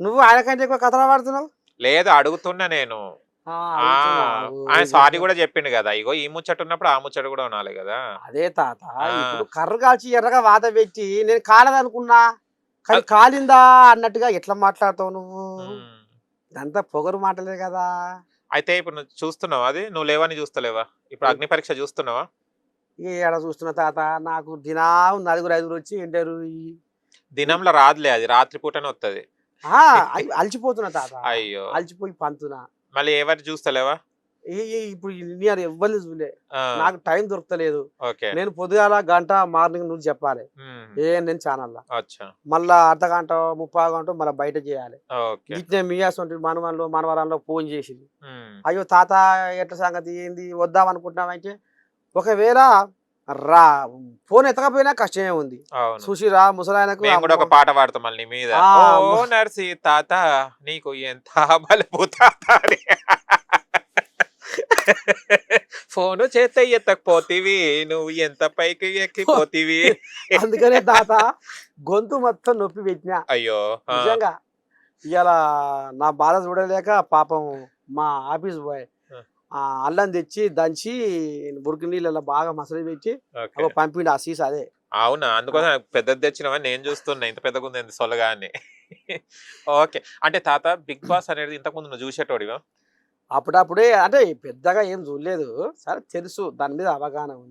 నువ్వు ఆయనకంటే ఎక్కువ కథలు పడుతున్నావు. లేదు అడుగుతున్నా నేను. ఆ అడుగుతున్నావు ఆయన సారీ కూడా చెప్పిండు కదా, ఇగో ఈ ముచ్చట ఉన్నప్పుడు ఆ ముచ్చట కూడా ఉండాలి కదా. అదే తాత. ఆ ఇప్పుడు కర్ర కాల్చి ఎర్రగా వాత పెట్టి నేను కాలదనుకున్నా కానీ కాలిందా అన్నట్టుగా ఎట్లా మాట్లాడతావు నువ్వు? ఉమ్. ఇదంతా పొగరు మాటలే కదా. అయితే ఇప్పుడు నువ్వు చూస్తున్నావా, అది నువ్వు లేవని చూస్తలేవా? ఇప్పుడు అగ్ని పరీక్ష చూస్తున్నావా? ఏడ చూస్తున్నా తాత, నాకు దినం 4-5 వచ్చి ఇంటర్వ్యూ. దినంలో రాదులే, అది రాత్రి పూటనే వస్తుంది. అలసిపోతున్నా తాత, అయ్యో, అలసిపోయి పంతున్నా. మళ్ళీ ఎవరు చూస్తలేవా? ఇప్పుడు నేను ఎవ్వరిని చూలే, ఆ, నాకు టైం దొరకలేదు. ఓకే. నేను పొద్దుగాల గంట మార్నింగ్ నువ్వు చెప్పాలి ఉమ్, నేను ఛానల్లో, అచ్చా, మళ్ళా అర్ధగంట 30 గంట మళ్ళీ బయట చేయాలి. ఓకే. ఇట్నే మీయాసంటి మనవన్లో మనవరాల్లో ఫోన్ చేసింది. ఉమ్, అయ్యో తాత ఎట్ల సంగతి ఏంది వద్దాం అనుకుంటున్నామంటే, ఒకవేళ రా ఫోన్ ఎత్తకపోయినా కష్టమే ఉంది. అవును. చూసిరా ముసలాయనకు మేము కూడా ఒక పాట పాడతాం మళ్ళీ నీ మీద. ఆ, ఓ నర్సి తాత నీకు ఎంత బలుపు తాత అని. ఫోను చేత ఎత్తకపోతివి నువ్వు ఎంత పైకి ఎక్కిపోతివి. అందుకనే తాత గొంతు మొత్తం నొప్పి పెట్టినా. అయ్యో, నిజంగా ఇవాళ నా బాధ చూడలేక పాపం మా ఆఫీస్ బాయ్ అల్లం తెచ్చి దంచి బురికి నీళ్ళలో బాగా మసలు పెట్టి ఓకే. పంపిండు ఆ సీసా. అదే అవునా, అందుకోసం పెద్దది తెచ్చినవని నేను చూస్తున్నా, ఇంత పెద్దగా ఉంది సొలగా అని. ఓకే. అంటే తాత బిగ్ బాస్ అనేది ఇంతకు ముందు నువ్వు చూసేటోడివా? అప్పుడప్పుడే అంటే పెద్దగా ఏం చూడలేదు, సరే తెలుసు దాని మీద అవగాహన ఉంది.